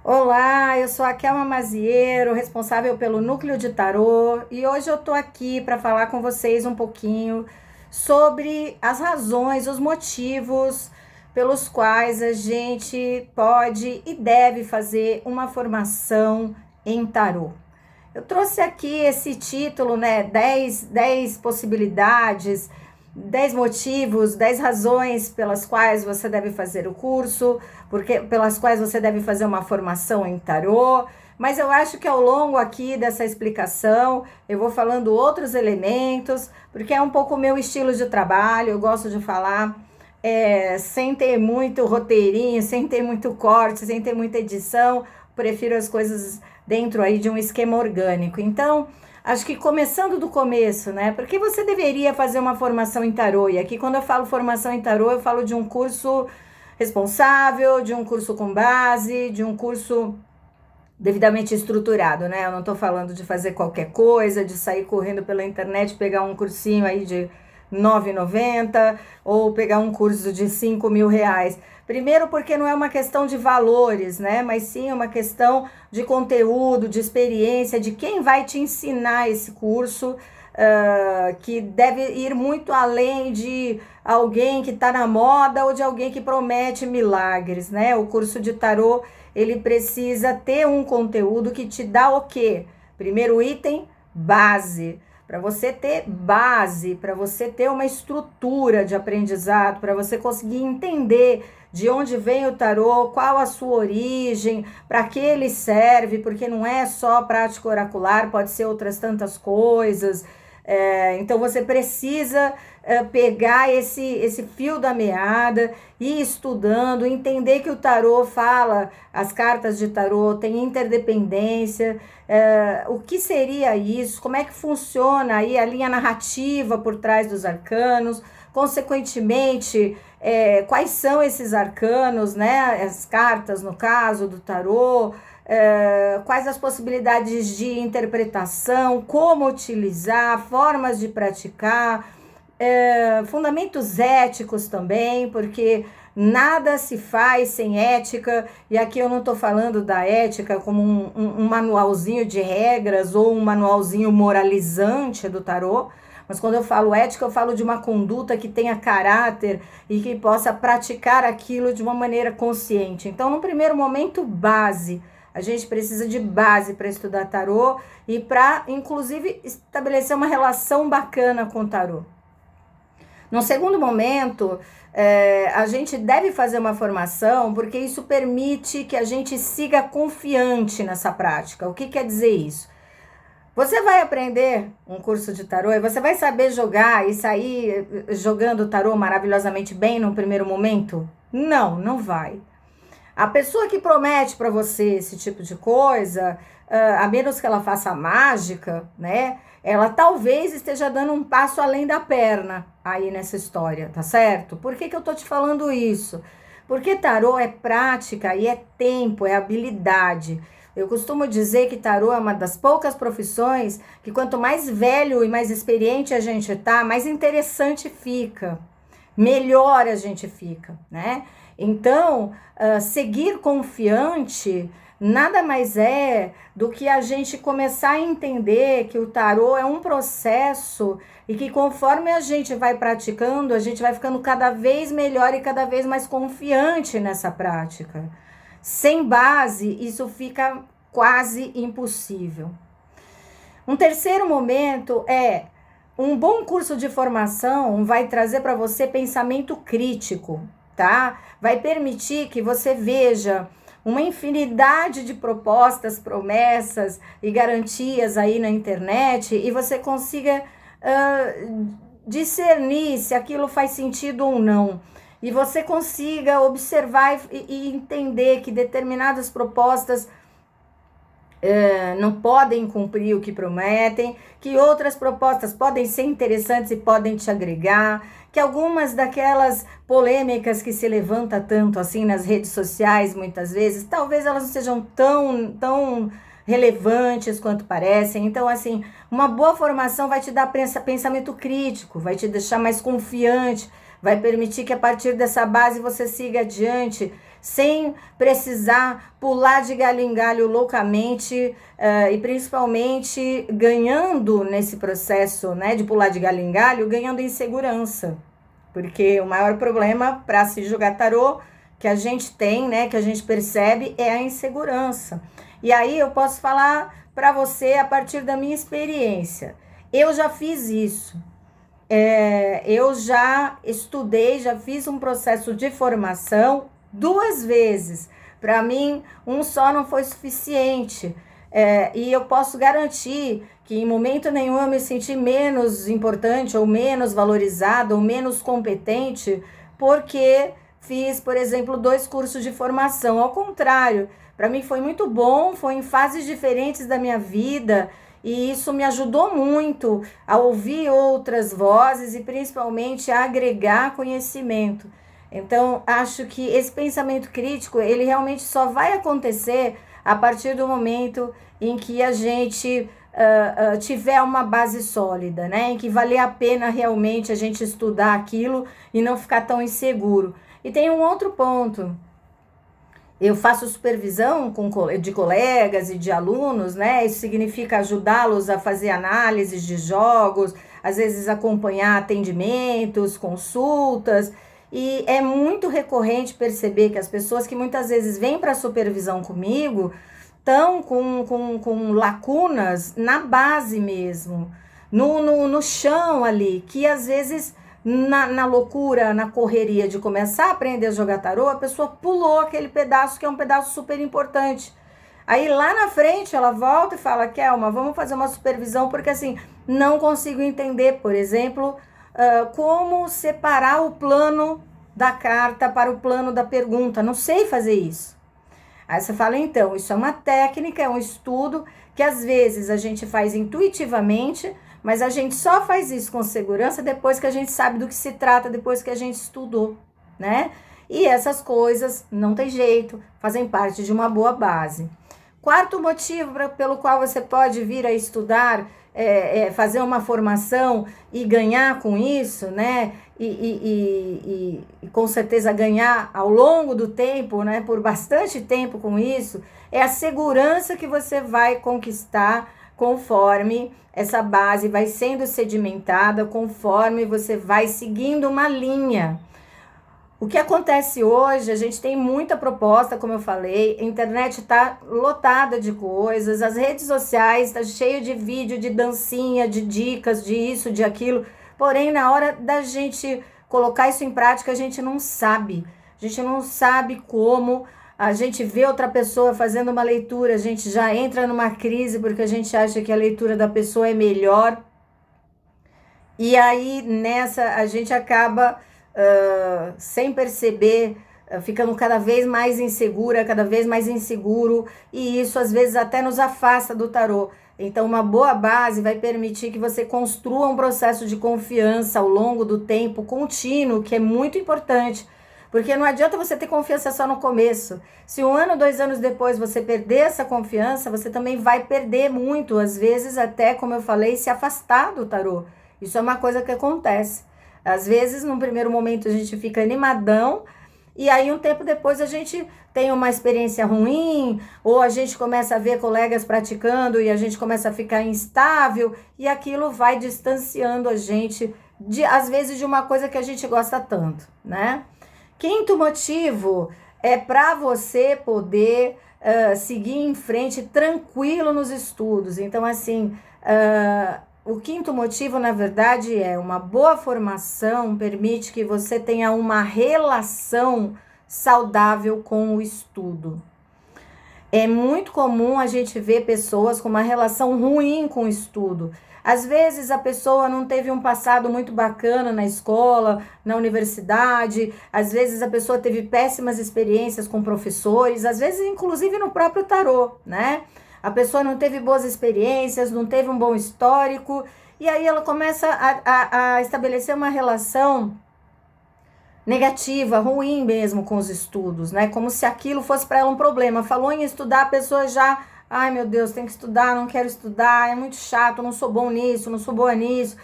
Olá, eu sou a Kelma Maziero, responsável pelo Núcleo de Tarô, e hoje eu tô aqui para falar com vocês um pouquinho sobre as razões, os motivos pelos quais a gente pode e deve fazer uma formação em tarô. Eu trouxe aqui esse título, né? Dez possibilidades, 10 motivos, 10 razões pelas quais você deve fazer o curso, pelas quais você deve fazer uma formação em tarô. Mas eu acho que ao longo aqui dessa explicação, eu vou falando outros elementos, porque é um pouco o meu estilo de trabalho, eu gosto de falar sem ter muito roteirinho, sem ter muito corte, sem ter muita edição, prefiro as coisas dentro aí de um esquema orgânico. Então, acho que começando do começo, né? Porque você deveria fazer uma formação em tarô. E aqui, quando eu falo formação em tarô, eu falo de um curso responsável, de um curso com base, de um curso devidamente estruturado, né? Eu não tô falando de fazer qualquer coisa, de sair correndo pela internet, pegar um cursinho aí de R$ 9,90 ou pegar um curso de R$ 5.000. Primeiro porque não é uma questão de valores, né? Mas sim uma questão de conteúdo, de experiência, de quem vai te ensinar esse curso, que deve ir muito além de alguém que está na moda ou de alguém que promete milagres, né? O curso de tarô, ele precisa ter um conteúdo que te dá o quê? Primeiro item, base. Para você ter base, para você ter uma estrutura de aprendizado, para você conseguir entender de onde vem o tarô, qual a sua origem, para que ele serve, porque não é só prática oracular, pode ser outras tantas coisas. Então você precisa pegar esse fio da meada e ir estudando, entender que o tarô fala, as cartas de tarô têm interdependência, o que seria isso, como é que funciona aí a linha narrativa por trás dos arcanos, consequentemente, quais são esses arcanos, né? As cartas, no caso do tarô, quais as possibilidades de interpretação, como utilizar, formas de praticar, fundamentos éticos também, porque nada se faz sem ética, e aqui eu não estou falando da ética como um manualzinho de regras ou um manualzinho moralizante do tarô, mas quando eu falo ética, eu falo de uma conduta que tenha caráter e que possa praticar aquilo de uma maneira consciente. Então, no primeiro momento, base. A gente precisa de base para estudar tarô e para, inclusive, estabelecer uma relação bacana com o tarô. No segundo momento, a gente deve fazer uma formação porque isso permite que a gente siga confiante nessa prática. O que quer dizer isso? Você vai aprender um curso de tarô e você vai saber jogar e sair jogando tarô maravilhosamente bem no primeiro momento? Não, não vai. A pessoa que promete para você esse tipo de coisa, a menos que ela faça mágica, né? Ela talvez esteja dando um passo além da perna aí nessa história, tá certo? Por que eu tô te falando isso? Porque tarô é prática e é tempo, é habilidade. Eu costumo dizer que tarô é uma das poucas profissões que quanto mais velho e mais experiente a gente tá, mais interessante fica, melhor a gente fica, né? Então, seguir confiante nada mais é do que a gente começar a entender que o tarô é um processo e que conforme a gente vai praticando, a gente vai ficando cada vez melhor e cada vez mais confiante nessa prática. Sem base, isso fica quase impossível. Um terceiro momento é um bom curso de formação vai trazer para você pensamento crítico, tá? Vai permitir que você veja uma infinidade de propostas, promessas e garantias aí na internet e você consiga discernir se aquilo faz sentido ou não. E você consiga observar e entender que determinadas propostas não podem cumprir o que prometem, que outras propostas podem ser interessantes e podem te agregar, que algumas daquelas polêmicas que se levanta tanto assim nas redes sociais muitas vezes, talvez elas não sejam tão relevantes quanto parecem. Então, assim, uma boa formação vai te dar pensamento crítico, vai te deixar mais confiante, vai permitir que a partir dessa base você siga adiante, sem precisar pular de galho em galho loucamente, e principalmente ganhando nesse processo, né, de pular de galho em galho, ganhando em segurança. Porque o maior problema para se jogar tarô que a gente tem, né, que a gente percebe, é a insegurança. E aí eu posso falar para você a partir da minha experiência. Eu já fiz isso. Eu já estudei, já fiz um processo de formação 2 vezes. Para mim, um só não foi suficiente. E eu posso garantir que em momento nenhum eu me senti menos importante, ou menos valorizada, ou menos competente, porque fiz, por exemplo, 2 cursos de formação. Ao contrário, para mim foi muito bom, foi em fases diferentes da minha vida, e isso me ajudou muito a ouvir outras vozes e principalmente a agregar conhecimento. Então, acho que esse pensamento crítico, ele realmente só vai acontecer a partir do momento em que a gente tiver uma base sólida, né? Em que valer a pena realmente a gente estudar aquilo e não ficar tão inseguro. E tem um outro ponto. Eu faço supervisão de colegas e de alunos, né? Isso significa ajudá-los a fazer análises de jogos, às vezes acompanhar atendimentos, consultas. E é muito recorrente perceber que as pessoas que muitas vezes vêm para a supervisão comigo estão com lacunas na base mesmo, no chão ali, que às vezes na loucura, na correria de começar a aprender a jogar tarô, a pessoa pulou aquele pedaço que é um pedaço super importante. Aí lá na frente ela volta e fala: Kelma, vamos fazer uma supervisão, porque assim, não consigo entender, por exemplo, como separar o plano da carta para o plano da pergunta, não sei fazer isso. Aí você fala: então, isso é uma técnica, é um estudo que às vezes a gente faz intuitivamente, mas a gente só faz isso com segurança depois que a gente sabe do que se trata, depois que a gente estudou, né? E essas coisas, não tem jeito, fazem parte de uma boa base. Quarto motivo pelo qual você pode vir a estudar, fazer uma formação e ganhar com isso, né? E com certeza ganhar ao longo do tempo, né? Por bastante tempo com isso, é a segurança que você vai conquistar conforme essa base vai sendo sedimentada, conforme você vai seguindo uma linha. O que acontece hoje, a gente tem muita proposta, como eu falei, a internet está lotada de coisas, as redes sociais estão cheias de vídeo, de dancinha, de dicas, de isso, de aquilo, porém na hora da gente colocar isso em prática, a gente não sabe como. A gente vê outra pessoa fazendo uma leitura, a gente já entra numa crise porque a gente acha que a leitura da pessoa é melhor. E aí, nessa, a gente acaba, sem perceber, ficando cada vez mais insegura, cada vez mais inseguro. E isso, às vezes, até nos afasta do tarô. Então, uma boa base vai permitir que você construa um processo de confiança ao longo do tempo contínuo, que é muito importante. Porque não adianta você ter confiança só no começo. Se 1 ano, 2 anos depois você perder essa confiança, você também vai perder muito, às vezes até, como eu falei, se afastar do tarô. Isso é uma coisa que acontece. Às vezes, num primeiro momento, a gente fica animadão, e aí um tempo depois a gente tem uma experiência ruim, ou a gente começa a ver colegas praticando e a gente começa a ficar instável, e aquilo vai distanciando a gente, às vezes, de uma coisa que a gente gosta tanto, né? Quinto motivo é para você poder seguir em frente tranquilo nos estudos. Então, assim, o quinto motivo, na verdade, é uma boa formação permite que você tenha uma relação saudável com o estudo. É muito comum a gente ver pessoas com uma relação ruim com o estudo. Às vezes a pessoa não teve um passado muito bacana na escola, na universidade, às vezes a pessoa teve péssimas experiências com professores, às vezes inclusive no próprio tarô, né? A pessoa não teve boas experiências, não teve um bom histórico, e aí ela começa a estabelecer uma relação negativa, ruim mesmo com os estudos, né? Como se aquilo fosse para ela um problema. Falou em estudar, a pessoa já... Ai, meu Deus, tem que estudar, não quero estudar, é muito chato, não sou bom nisso, não sou boa nisso.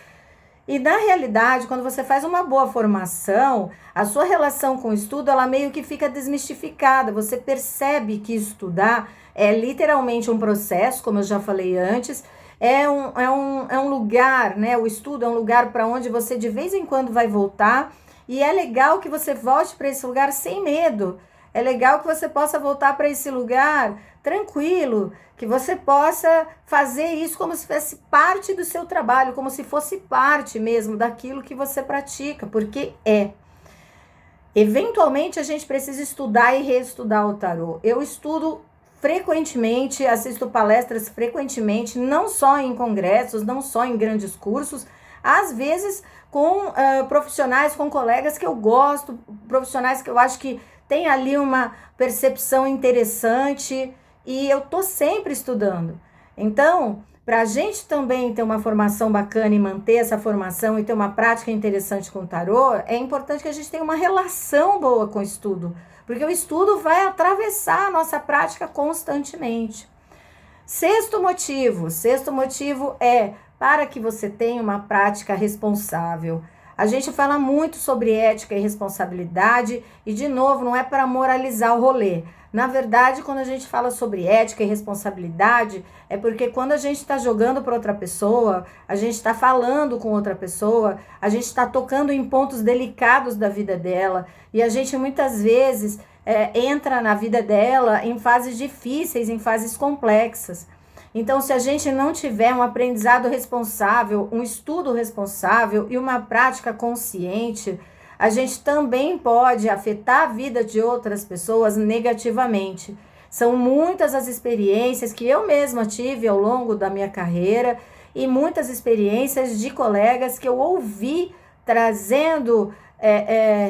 E na realidade, quando você faz uma boa formação, a sua relação com o estudo, ela meio que fica desmistificada. Você percebe que estudar é literalmente um processo, como eu já falei antes, é um lugar, né? O estudo é um lugar para onde você de vez em quando vai voltar, e é legal que você volte para esse lugar sem medo. É legal que você possa voltar para esse lugar tranquilo, que você possa fazer isso como se fosse parte do seu trabalho, como se fosse parte mesmo daquilo que você pratica, porque é. Eventualmente a gente precisa estudar e reestudar o tarô. Eu estudo frequentemente, assisto palestras frequentemente, não só em congressos, não só em grandes cursos, às vezes com profissionais, com colegas que eu gosto, profissionais que eu acho que tem ali uma percepção interessante, e eu tô sempre estudando. Então, para a gente também ter uma formação bacana e manter essa formação e ter uma prática interessante com o tarô, é importante que a gente tenha uma relação boa com o estudo, porque o estudo vai atravessar a nossa prática constantemente. Sexto motivo é para que você tenha uma prática responsável. A gente fala muito sobre ética e responsabilidade e, de novo, não é para moralizar o rolê. Na verdade, quando a gente fala sobre ética e responsabilidade, é porque quando a gente está jogando para outra pessoa, a gente está falando com outra pessoa, a gente está tocando em pontos delicados da vida dela, e a gente muitas vezes entra na vida dela em fases difíceis, em fases complexas. Então, se a gente não tiver um aprendizado responsável, um estudo responsável e uma prática consciente, a gente também pode afetar a vida de outras pessoas negativamente. São muitas as experiências que eu mesma tive ao longo da minha carreira e muitas experiências de colegas que eu ouvi trazendo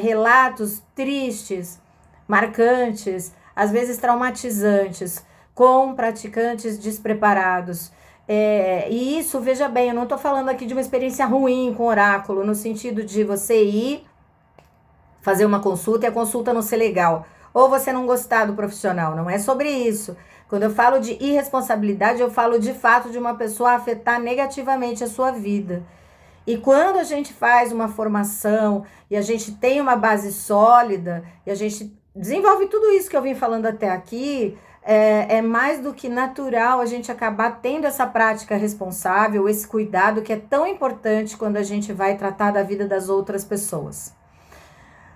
relatos tristes, marcantes, às vezes traumatizantes, com praticantes despreparados. E isso, veja bem, eu não estou falando aqui de uma experiência ruim com oráculo, no sentido de você ir fazer uma consulta e a consulta não ser legal, ou você não gostar do profissional, não é sobre isso. Quando eu falo de irresponsabilidade, eu falo de fato de uma pessoa afetar negativamente a sua vida. E quando a gente faz uma formação e a gente tem uma base sólida e a gente desenvolve tudo isso que eu vim falando até aqui, é mais do que natural a gente acabar tendo essa prática responsável, esse cuidado que é tão importante quando a gente vai tratar da vida das outras pessoas.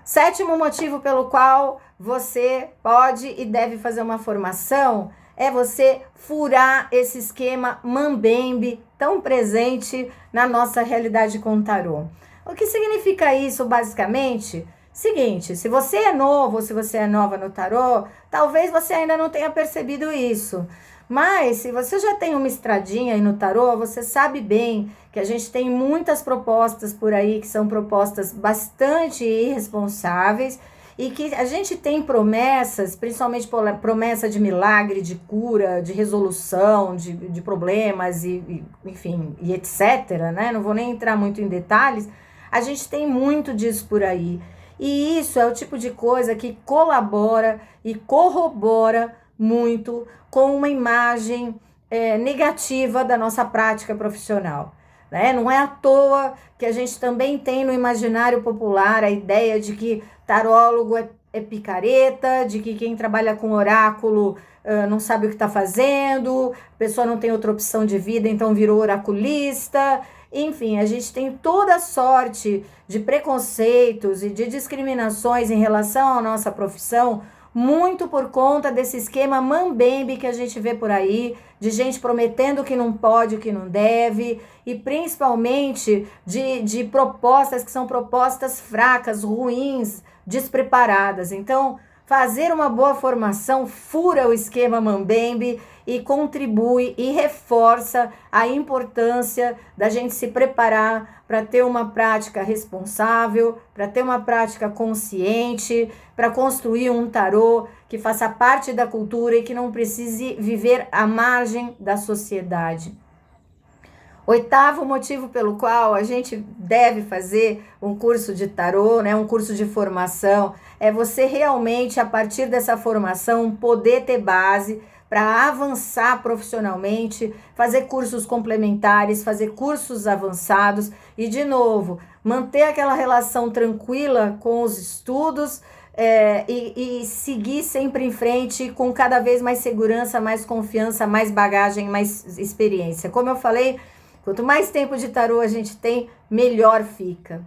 Sétimo motivo pelo qual você pode e deve fazer uma formação é você furar esse esquema mambembe tão presente na nossa realidade com o tarô. O que significa isso, basicamente? Seguinte, se você é novo ou se você é nova no tarô, talvez você ainda não tenha percebido isso. Mas se você já tem uma estradinha aí no tarô, você sabe bem que a gente tem muitas propostas por aí que são propostas bastante irresponsáveis e que a gente tem promessas, principalmente promessa de milagre, de cura, de resolução de problemas enfim, e etc, né? Não vou nem entrar muito em detalhes. A gente tem muito disso por aí. E isso é o tipo de coisa que colabora e corrobora muito com uma imagem negativa da nossa prática profissional, né? Não é à toa que a gente também tem no imaginário popular a ideia de que tarólogo é picareta, de que quem trabalha com oráculo não sabe o que está fazendo, a pessoa não tem outra opção de vida, então virou oraculista. Enfim, a gente tem toda sorte de preconceitos e de discriminações em relação à nossa profissão, muito por conta desse esquema mambembe que a gente vê por aí, de gente prometendo o que não pode, o que não deve, e principalmente de propostas que são propostas fracas, ruins, despreparadas. Então, fazer uma boa formação fura o esquema mambembe e contribui e reforça a importância da gente se preparar para ter uma prática responsável, para ter uma prática consciente, para construir um tarô que faça parte da cultura e que não precise viver à margem da sociedade. Oitavo motivo pelo qual a gente deve fazer um curso de tarô, né, um curso de formação, é você realmente, a partir dessa formação, poder ter base para avançar profissionalmente, fazer cursos complementares, fazer cursos avançados e, de novo, manter aquela relação tranquila com os estudos, e seguir sempre em frente com cada vez mais segurança, mais confiança, mais bagagem, mais experiência. Como eu falei, quanto mais tempo de tarô a gente tem, melhor fica.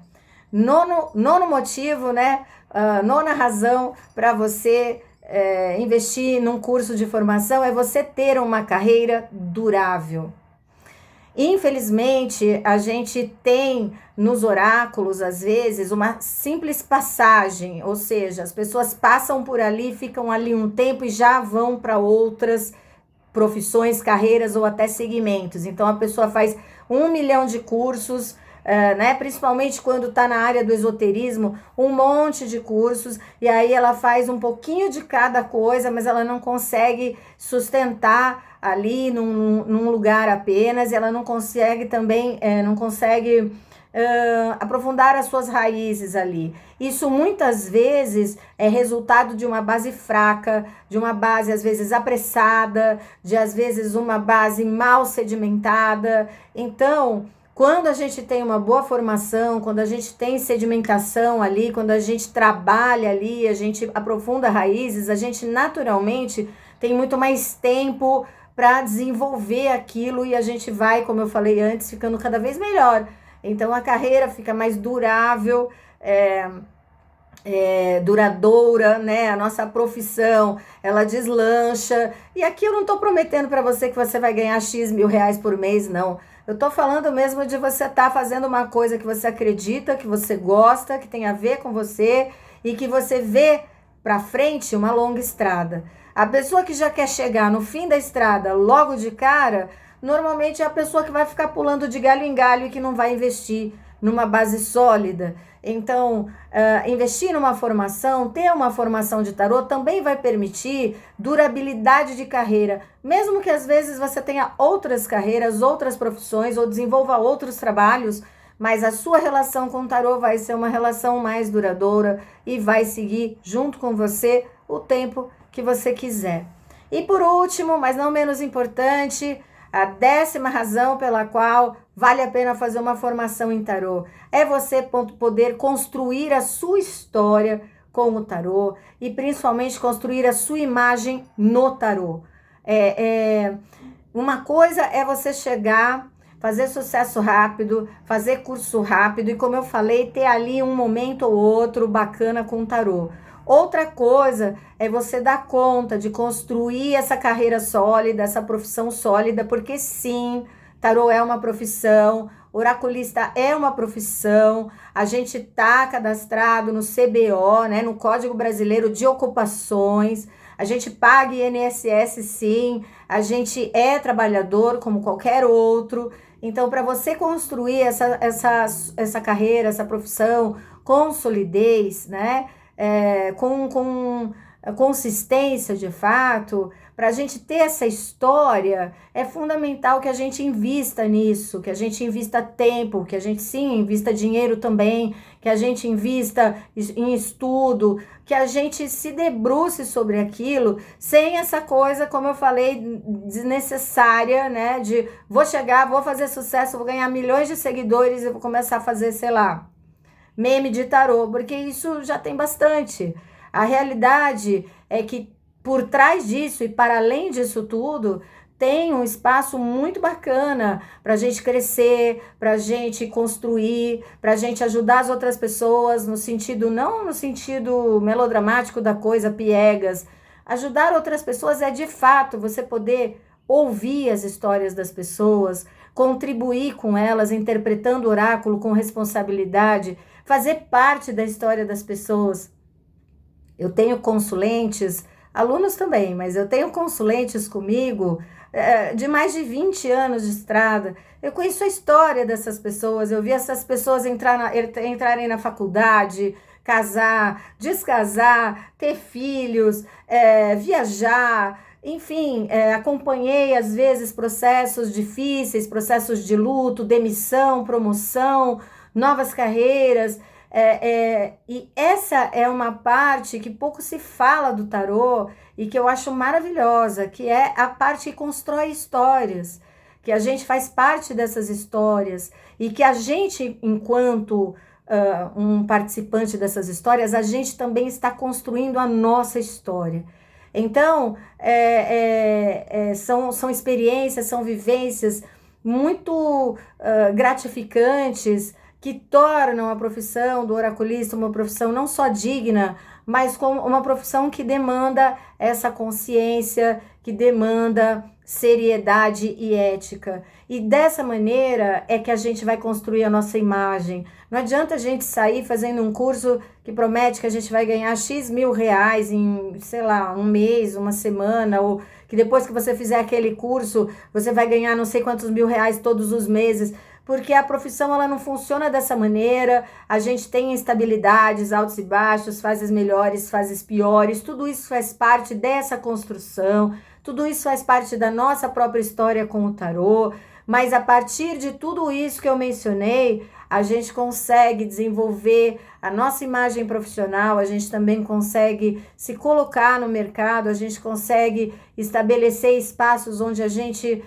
Nono motivo, né? Nona razão para você investir num curso de formação é você ter uma carreira durável. Infelizmente, a gente tem nos oráculos, às vezes, uma simples passagem, ou seja, as pessoas passam por ali, ficam ali um tempo e já vão para outras profissões, carreiras ou até segmentos. Então, a pessoa faz 1 milhão de cursos, né? Principalmente quando está na área do esoterismo, um monte de cursos, e aí ela faz um pouquinho de cada coisa, mas ela não consegue sustentar ali num lugar apenas, ela não consegue também, aprofundar as suas raízes ali. Isso muitas vezes é resultado de uma base fraca, de uma base às vezes apressada, de às vezes uma base mal sedimentada. Então, quando a gente tem uma boa formação, quando a gente tem sedimentação ali, quando a gente trabalha ali, a gente aprofunda raízes, a gente naturalmente tem muito mais tempo para desenvolver aquilo e a gente vai, como eu falei antes, ficando cada vez melhor. Então a carreira fica mais durável, duradoura, né? A nossa profissão, ela deslancha. E aqui eu não estou prometendo para você que você vai ganhar X mil reais por mês, não. Eu estou falando mesmo de você estar fazendo uma coisa que você acredita, que você gosta, que tem a ver com você e que você vê para frente uma longa estrada. A pessoa que já quer chegar no fim da estrada logo de cara, normalmente é a pessoa que vai ficar pulando de galho em galho e que não vai investir numa base sólida. Então, investir numa formação, ter uma formação de tarô também vai permitir durabilidade de carreira, mesmo que às vezes você tenha outras carreiras, outras profissões ou desenvolva outros trabalhos, mas a sua relação com o tarô vai ser uma relação mais duradoura e vai seguir junto com você o tempo que você quiser. E por último, mas não menos importante, a 10ª razão pela qual vale a pena fazer uma formação em tarô é você poder construir a sua história com o tarô e principalmente construir a sua imagem no tarô. Uma coisa é você chegar, fazer sucesso rápido, fazer curso rápido e, como eu falei, ter ali um momento ou outro bacana com o tarô. Outra coisa é você dar conta de construir essa carreira sólida, essa profissão sólida, porque sim, tarô é uma profissão, oraculista é uma profissão, a gente tá cadastrado no CBO, né, no Código Brasileiro de Ocupações, a gente paga INSS sim, a gente é trabalhador como qualquer outro. Então, para você construir essa carreira, essa profissão com solidez, né, com consistência de fato, para a gente ter essa história, é fundamental que a gente invista nisso, que a gente invista tempo, que a gente sim invista dinheiro também, que a gente invista em estudo, que a gente se debruce sobre aquilo, sem essa coisa, como eu falei, desnecessária, né, de vou chegar, vou fazer sucesso, vou ganhar milhões de seguidores e vou começar a fazer, sei lá, meme de tarô, porque isso já tem bastante. A realidade é que por trás disso e para além disso tudo, tem um espaço muito bacana para a gente crescer, para a gente construir, para a gente ajudar as outras pessoas, no sentido, não no sentido melodramático da coisa, piegas. Ajudar outras pessoas é de fato você poder ouvir as histórias das pessoas, contribuir com elas, interpretando o oráculo com responsabilidade, fazer parte da história das pessoas. Eu tenho consulentes, alunos também, mas eu tenho consulentes comigo de mais de 20 anos de estrada. Eu conheço a história dessas pessoas, eu vi essas pessoas entrarem na faculdade, casar, descasar, ter filhos, viajar, enfim, acompanhei às vezes processos difíceis, processos de luto, demissão, promoção, novas carreiras. E essa é uma parte que pouco se fala do tarô e que eu acho maravilhosa, que é a parte que constrói histórias, que a gente faz parte dessas histórias e que a gente, enquanto um participante dessas histórias, a gente também está construindo a nossa história. Então, são experiências, são vivências muito gratificantes que tornam a profissão do oraculista uma profissão não só digna, mas como uma profissão que demanda essa consciência, que demanda seriedade e ética. E dessa maneira é que a gente vai construir a nossa imagem. Não adianta a gente sair fazendo um curso que promete que a gente vai ganhar X mil reais em, sei lá, um mês, uma semana, ou que depois que você fizer aquele curso, você vai ganhar não sei quantos mil reais todos os meses, porque a profissão ela não funciona dessa maneira. A gente tem instabilidades, altos e baixos, fases melhores, fases piores, tudo isso faz parte dessa construção, tudo isso faz parte da nossa própria história com o tarô, mas a partir de tudo isso que eu mencionei, a gente consegue desenvolver a nossa imagem profissional, a gente também consegue se colocar no mercado, a gente consegue estabelecer espaços onde a gente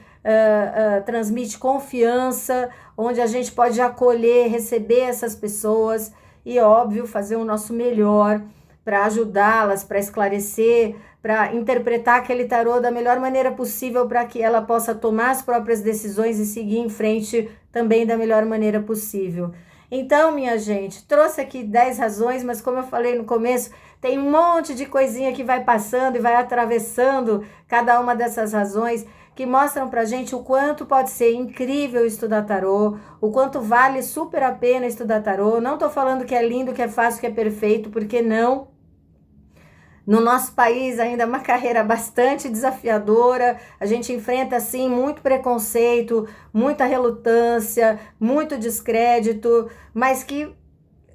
transmite confiança, onde a gente pode acolher, receber essas pessoas e, óbvio, fazer o nosso melhor para ajudá-las, para esclarecer, para interpretar aquele tarô da melhor maneira possível para que ela possa tomar as próprias decisões e seguir em frente também da melhor maneira possível. Então, minha gente, trouxe aqui 10 razões, mas como eu falei no começo, tem um monte de coisinha que vai passando e vai atravessando cada uma dessas razões que mostram pra gente o quanto pode ser incrível estudar tarô, o quanto vale super a pena estudar tarô. Não tô falando que é lindo, que é fácil, que é perfeito, porque não. No nosso país ainda é uma carreira bastante desafiadora, a gente enfrenta assim muito preconceito, muita relutância, muito descrédito, mas que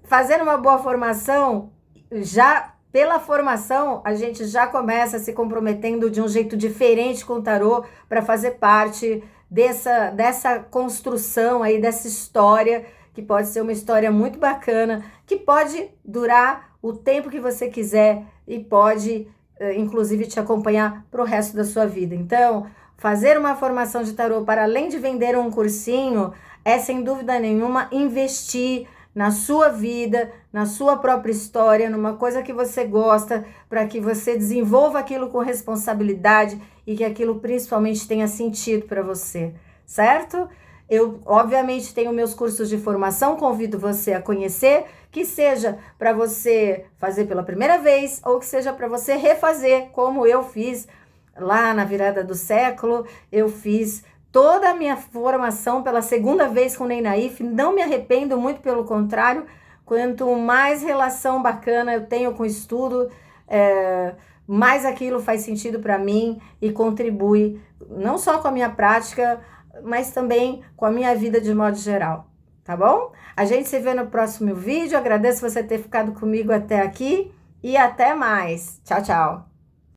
fazendo uma boa formação, já pela formação a gente já começa se comprometendo de um jeito diferente com o tarô para fazer parte dessa construção aí, dessa história, que pode ser uma história muito bacana, que pode durar o tempo que você quiser e pode, inclusive, te acompanhar para o resto da sua vida. Então, fazer uma formação de tarô para além de vender um cursinho é, sem dúvida nenhuma, investir na sua vida, na sua própria história, numa coisa que você gosta, para que você desenvolva aquilo com responsabilidade e que aquilo principalmente tenha sentido para você, certo? Eu, obviamente, tenho meus cursos de formação, convido você a conhecer, que seja para você fazer pela primeira vez ou que seja para você refazer, como eu fiz lá na virada do século. Eu fiz toda a minha formação pela segunda vez com o Ney Naif, não me arrependo, muito pelo contrário. Quanto mais relação bacana eu tenho com o estudo, mais aquilo faz sentido para mim e contribui não só com a minha prática, mas também com a minha vida de modo geral, tá bom? A gente se vê no próximo vídeo, agradeço você ter ficado comigo até aqui e até mais. Tchau, tchau!